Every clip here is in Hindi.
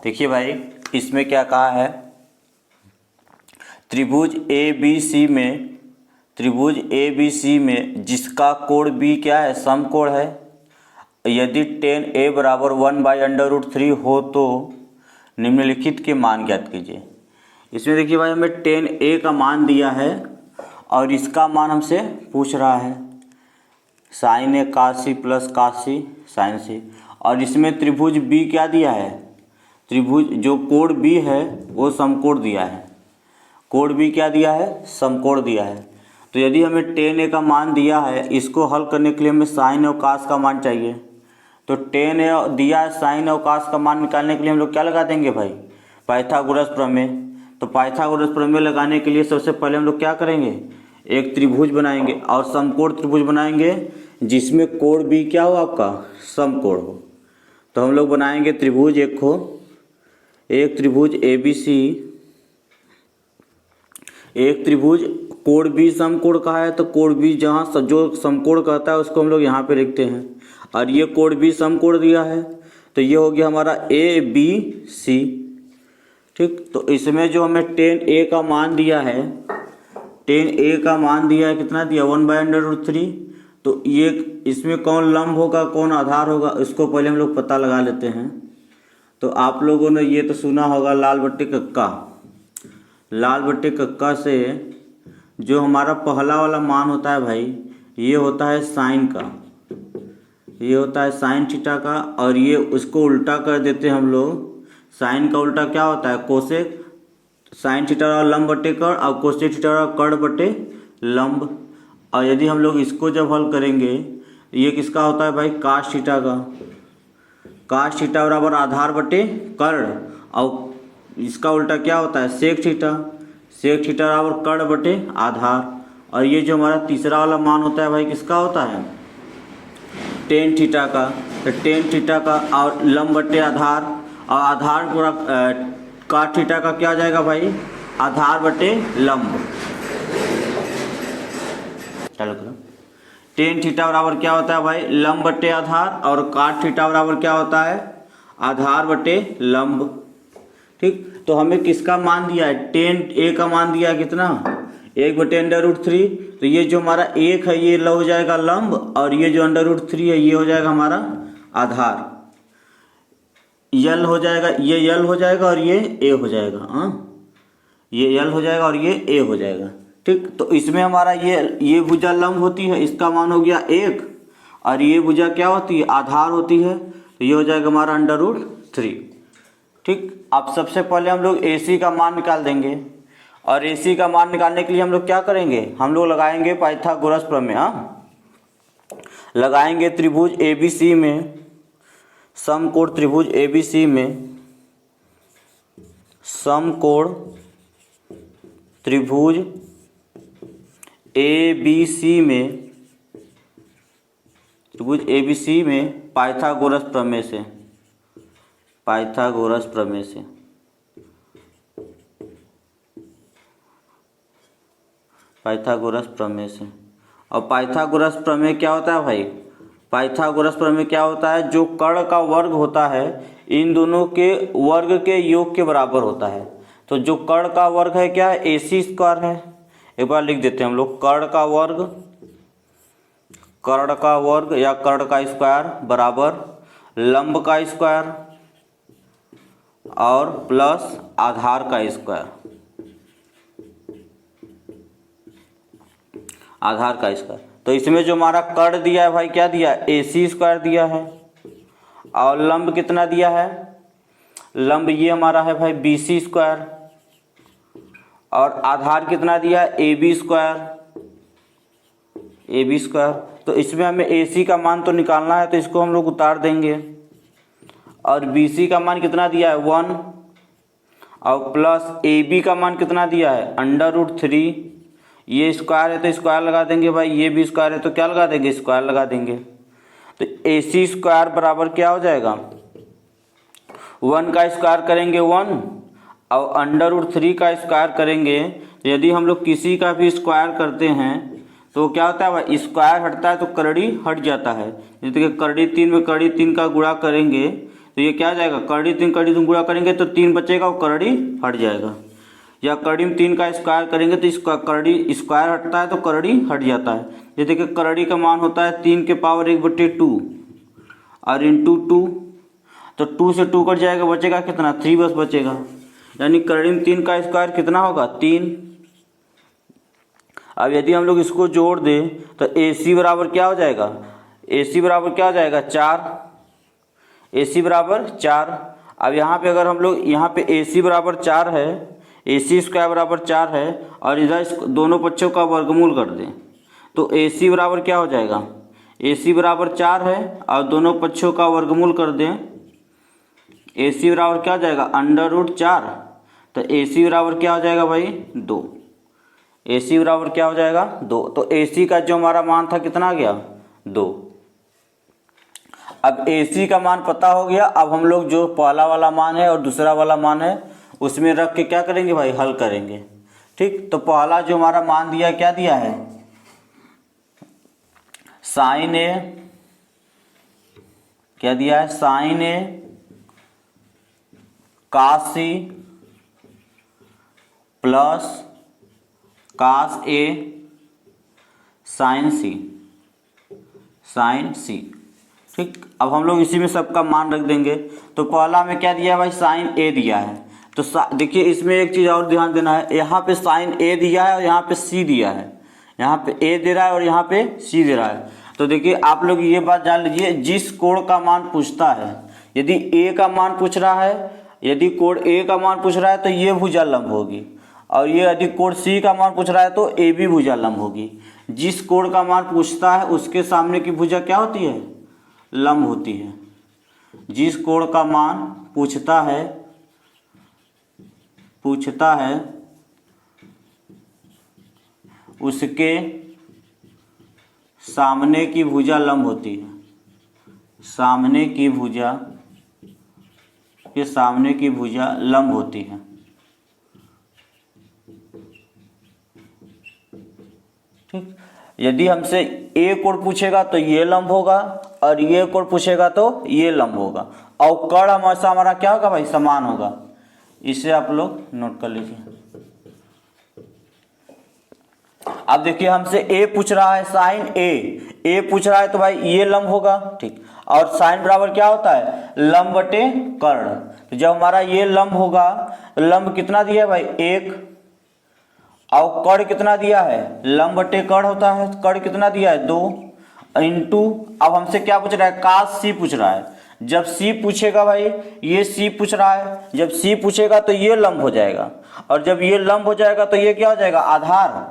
देखिए भाई, इसमें क्या कहा है, त्रिभुज ए बी सी में जिसका कोण बी क्या है, समकोण है, यदि tan a बराबर 1/√3 हो तो निम्नलिखित के मान ज्ञात कीजिए। इसमें देखिए भाई, हमें tan a का मान दिया है और इसका मान हमसे पूछ रहा है sin a cos c plus cos c sin c, और इसमें त्रिभुज b क्या दिया है, त्रिभुज जो कोण b है वो समकोण दिया है, कोण b क्या दिया है, समकोण दिया है। तो यदि हमें tan a का मान दिया है, इसको हल करने के लिए हमें sin और cos का मान चाहिए। तो tan a दिया है, sin और cos का मान निकालने के लिए हम लोग क्या लगा देंगे भाई, पाइथागोरस प्रमेय। तो पाइथागोरस प्रमेय लगाने के लिए सबसे पहले हम लोग क्या करेंगे, एक त्रिभुज बनाएंगे और समकोण त्रिभुज बनाएंगे जिसमें कोण b क्या हो, आपका समकोण हो। तो हम लोग बनाएंगे त्रिभुज, एक त्रिभुज ABC, एक त्रिभुज कोण B समकोण का है, तो कोण B जहाँ जो समकोण कहता है उसको हम लोग यहाँ पे लिखते हैं, और ये कोण B समकोण दिया है, तो ये हो गया हमारा ABC। ठीक, तो इसमें जो हमें tan A का मान दिया है, tan A का मान दिया है, कितना दिया, 1/√3। तो ये इसमें कौन लंब होगा कौन आधार होगा, इसको पहले हम लोग पता लगा लेते हैं। तो आप लोगों ने ये तो सुना होगा लाल बट्टे कक्का, लाल बट्टे कक्का से जो हमारा पहला वाला मान होता है भाई, ये होता है साइन का, ये होता है साइन थीटा का, और ये उसको उल्टा कर देते हैं हम लोग। साइन का उल्टा क्या होता है, कोसेक, साइन थीटा और लंब बट्टे कर्ण, और कोसेक थीटा और कर्ण बट्टे लंब। और यदि हम लोग इसको जब हल करेंगे, ये किसका होता है भाई, काश थीटा का, काश थीटा बराबर आधार बटे कर्ण, और इसका उल्टा क्या होता है, सेक थीटा, सेक थीटा बराबर कर्ण बटे आधार। और ये जो हमारा तीसरा वाला मान होता है भाई, किसका होता है, टेन थीटा का। तो टेन थीटा का और लंब बटे आधार, और आधार पूरा काट थीटा का क्या हो जाएगा भाई, आधार बटे लंब। चलो करो, टेन थीटा बराबर क्या होता है भाई, लंब बटे आधार, और काट थीटा बराबर क्या होता है, आधार बटे लंब। ठीक, तो हमें किसका मान दिया है, tan a का मान दिया है कितना, 1/√3। तो ये जो हमारा 1 है ये हो जाएगा लंब, और ये जो √3 है ये हो जाएगा हमारा आधार, यल हो जाएगा, ये यल हो जाएगा और ये a हो जाएगा, ये यल हो जाएगा और ये a हो जाएगा। ठीक, तो इसमें हमारा ये भुजा लंब होती है, इसका मान हो गया 1, और ये भुजा क्या होती है, आधार होती है, तो ये हो जाएगा हमारा √3। ठीक, अब सबसे पहले हम लोग AC का मान निकाल देंगे, और AC का मान निकालने के लिए हम लोग क्या करेंगे, हम लोग लगाएंगे पाइथागोरस प्रमेय। लगाएंगे त्रिभुज ABC में, समकोण त्रिभुज ABC में, समकोण त्रिभुज ABC में, त्रिभुज ABC में पाइथागोरस प्रमेय से, पाइथागोरस प्रमेय से, पाइथागोरस प्रमेय से। और पाइथागोरस प्रमेय क्या होता है भाई, पाइथागोरस प्रमेय क्या होता है, जो कर्ण का वर्ग होता है इन दोनों के वर्ग के योग के बराबर होता है। तो जो कर्ण का वर्ग है क्या है, AC² है। एक बार लिख देते हैं हम लोग, कर्ण का वर्ग, कर्ण का वर्ग या कर्ण का स्क्वायर बराबर लंब का स्क्वायर और प्लस आधार का स्क्वायर, आधार का स्क्वायर। तो इसमें जो हमारा कर्ण दिया है भाई, क्या दिया है, AC² दिया है, और लंब कितना दिया है, लंब ये हमारा है भाई BC², और आधार कितना दिया है, AB², AB²। तो इसमें हमें AC का मान तो निकालना है, तो इसको हम लोग उतार देंगे, और BC का मान कितना दिया है 1, और प्लस AB का मान कितना दिया है √3। ये स्क्वायर है तो स्क्वायर लगा देंगे भाई, ये भी स्क्वायर है तो क्या लगा देंगे, स्क्वायर लगा देंगे। तो AC² बराबर क्या हो जाएगा, 1 का स्क्वायर करेंगे 1, और √3 का स्क्वायर करेंगे। यदि हम लोग किसी का भी स्क्वायर करते हैं तो क्या होता है भाई, स्क्वायर हटता है तो करड़ी हट जाता है। जैसे कि करड़ी 3 में करड़ी 3 का गुणा करेंगे तो ये क्या आ जाएगा, करड़ी तीन गुणा करेंगे तो 3 बचेगा और करड़ी हट जाएगा। या करड़ी में 3 का स्क्वायर करेंगे तो इसका करड़ी स्क्वायर हटता है तो करड़ी हट जाता है। ये देखिए करड़ी का मान होता है 3 के पावर 1/2 और इंटू 2, तो 2 से 2 कट जाएगा, बचेगा कितना, 3 बस बचेगा। यानी करड़ी में 3 का स्क्वायर कितना होगा, 3। अब यदि हम लोग इसको जोड़ दें तो AC बराबर क्या हो जाएगा, AC बराबर क्या हो जाएगा, 4। AC बराबर 4। अब यहाँ पे अगर हम लोग यहाँ पे AC बराबर 4 है, AC स्क्वायर बराबर 4 है और इधर दोनों पक्षों का वर्गमूल कर दें तो AC बराबर क्या हो जाएगा, AC बराबर 4 है और दोनों पक्षों का वर्गमूल कर दें, AC बराबर क्या हो जाएगा, √4। तो AC बराबर क्या हो जाएगा भाई, 2। AC बराबर क्या हो जाएगा, 2। तो AC का जो हमारा मान था कितना आ गया, 2। अब AC का मान पता हो गया। अब हम लोग जो पहला वाला मान है और दूसरा वाला मान है उसमें रख के क्या करेंगे भाई, हल करेंगे। ठीक, तो पहला जो हमारा मान दिया, क्या दिया है, साइन A, क्या दिया है, sine A cos C plus cos A sine C। ठीक, अब हम लोग इसी में सबका मान रख देंगे। तो पहला में क्या दिया है भाई, साइन A दिया है। तो देखिए इसमें एक चीज़ और ध्यान देना है, यहाँ पे साइन A दिया है और यहाँ पे C दिया है, यहाँ पे A दे रहा है और यहाँ पे C दे रहा है। तो देखिए आप लोग ये बात जान लीजिए, जिस कोण का मान पूछता है, यदि A का मान पूछ रहा है, यदि कोण A का मान पूछ रहा है तो ये भुजा लंब होगी, और ये यदि कोण C का मान पूछ रहा है तो AB भुजा लंब होगी। जिस कोण का मान पूछता है उसके सामने की भुजा क्या होती है, लंब होती है। जिस कोण का मान पूछता है उसके सामने की भुजा लंब होती है, सामने की भुजा लंब होती है। ठीक, यदि हमसे A कोण पूछेगा तो ये लंब होगा और ये कोण पूछेगा तो ये लंब होगा, और कर्ण हमेशा हमारा क्या होगा भाई, समान होगा। इसे आप लोग नोट कर लीजिए। अब देखिए हमसे A पूछ रहा है, साइन A पूछ रहा है तो भाई ये लंब होगा। ठीक, और साइन बराबर क्या होता है, लंब बटे कर्ण। तो जब हमारा ये लंब होगा तो लंब कितना दिया है भाई, 1, और कर्ण कितना दिया है, लंब बटे कर्ण होता है, कर्ण कितना दिया है, 2 इंटू, अब हमसे क्या पूछ रहा है, cos C पूछ रहा है। जब C पूछेगा भाई, ये C पूछ रहा है, जब C पूछेगा तो ये लंब हो जाएगा, और जब ये लंब हो जाएगा तो ये क्या हो जाएगा, आधार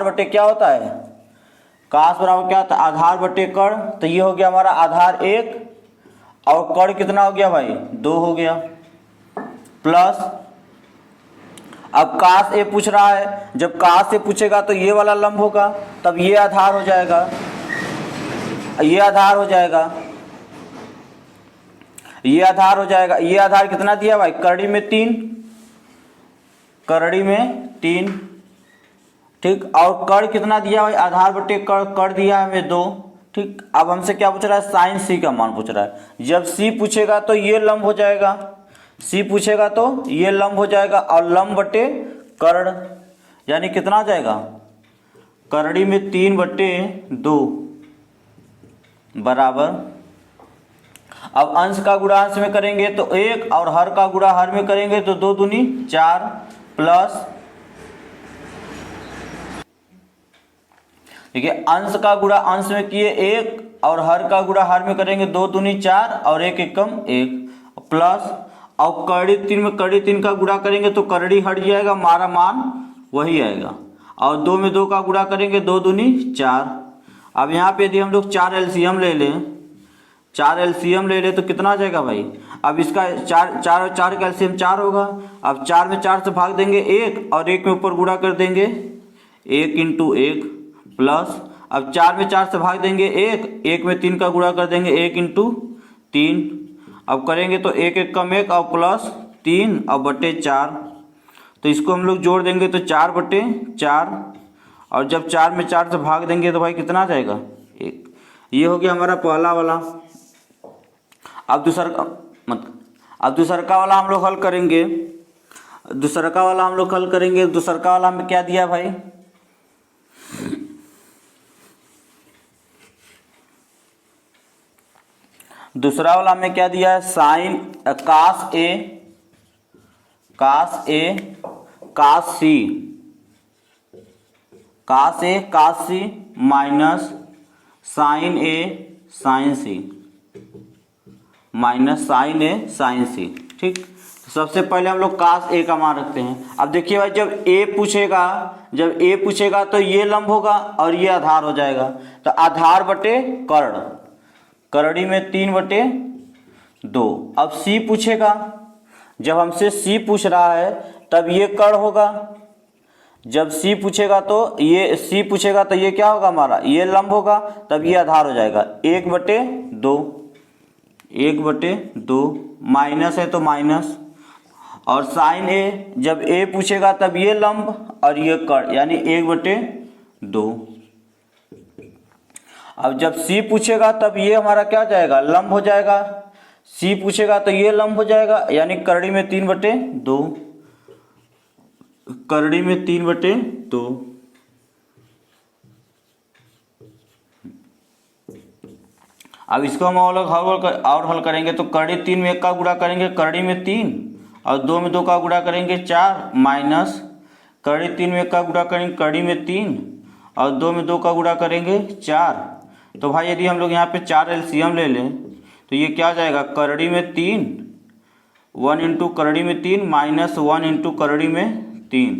बटे क्या होता है, cos बराबर क्या होता है, आधार बटे कर्ण। तो ये हो गया हमारा आधार 1 और कर्ण कितना हो गया भाई, 2 हो गया, प्लस अब cos A पूछ रहा है, जब cos A पूछेगा तो ये वाला लंब होगा, तब ये आधार हो जाएगा, ये आधार हो जाएगा, ये आधार हो जाएगा। ये आधार कितना दिया भाई, करड़ी में 3। ठीक, और कर्ण कितना दिया भाई, आधार बटे कर्ण दिया है हमें 2। ठीक, अब हमसे क्या पूछ रहा है, साइन C का मान पूछ रहा है। जब C पूछेगा तो ये लंब हो जाएगा, C पूछेगा तो ये लंब हो जाएगा, और लंब बटे कर्ण यानी कितना आ जाएगा, करड़ी में 3/2 बराबर, अब अंश का गुणा अंश में करेंगे तो 1 और हर का गुणा हर में करेंगे तो 2 दूनी 4, प्लस देखिए अंश का गुणा अंश में किए 1 और हर का गुणा हर में करेंगे 2 दूनी 4 और 1 एकम 1, प्लस और करड़ी 3 में करड़ी 3 का गुणा करेंगे तो करड़ी हट जाएगा, हमारा मान वही आएगा, और 2 में 2 का गुणा करेंगे 2 दूनी 4। अब यहाँ पे यदि हम लोग 4 एलसीएम ले लें तो कितना आ जाएगा भाई, अब इसका 4 का एलसीएम 4 होगा। अब 4 में 4 से भाग देंगे 1 और 1 में ऊपर गुणा कर देंगे 1 इंटू 1, प्लस अब 4 में 4 से भाग देंगे 1 में 3 का गुणा कर देंगे 1 इंटू 3, अब करेंगे तो 1 एकम 1 और प्लस 3 और बटे 4, तो इसको हम लोग जोड़ देंगे तो 4/4, और जब 4 में 4 से भाग देंगे तो भाई कितना आ जाएगा 1। ये हो गया हमारा पहला वाला। अब दूसरका वाला हम लोग हल करेंगे। दूसरका वाला हमें क्या दिया भाई, दूसरा वाला हमें क्या दिया है, साइन कास ए कास सी माइनस साइन ए साइन सी। ठीक, तो सबसे पहले हम लोग कास ए का मान रखते हैं। अब देखिए भाई, जब ए पूछेगा तो ये लंब होगा और ये आधार हो जाएगा। तो आधार बटे कर्ण, करड़ी में 3/2। अब सी पूछेगा, जब हमसे सी पूछ रहा है तब ये कर्ण होगा। जब सी पूछेगा तो ये क्या होगा हमारा, ये लंब होगा, तब ये आधार हो जाएगा 1/2 माइनस है तो माइनस। और साइन ए, जब ए पूछेगा तब ये लंब और ये कर्ण, यानी 1/2। अब जब सी पूछेगा तब ये हमारा क्या हो जाएगा, लंब हो जाएगा। सी पूछेगा तो ये लंब हो जाएगा, यानी करड़ी में 3/2, करड़ी में 3/2। अब इसको हम और हल करेंगे तो करड़ी 3 में 1 का गुणा करेंगे, करड़ी में 3, और 2 में 2 का गुणा करेंगे 4, माइनस करड़ी 3 में 1 का गुणा करेंगे, करड़ी में 3, और 2 में 2 का गुणा करेंगे 4। तो भाई यदि हम लोग यहाँ पे 4 एलसीएम ले लें तो ये क्या हो जाएगा, करड़ी में 3, 1 इंटू करड़ी में 3 माइनस 1 इंटू करड़ी में 3।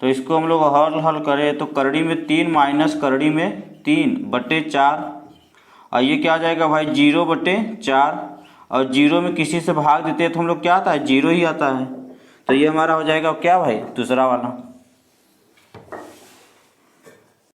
तो इसको हम लोग हल करें तो करड़ी में 3 माइनस करड़ी में 3/4, और ये क्या आ जाएगा भाई 0/4। और 0 में किसी से भाग देते हैं तो हम लोग क्या आता है, 0 ही आता है। तो ये हमारा हो जाएगा क्या भाई, दूसरा वाला।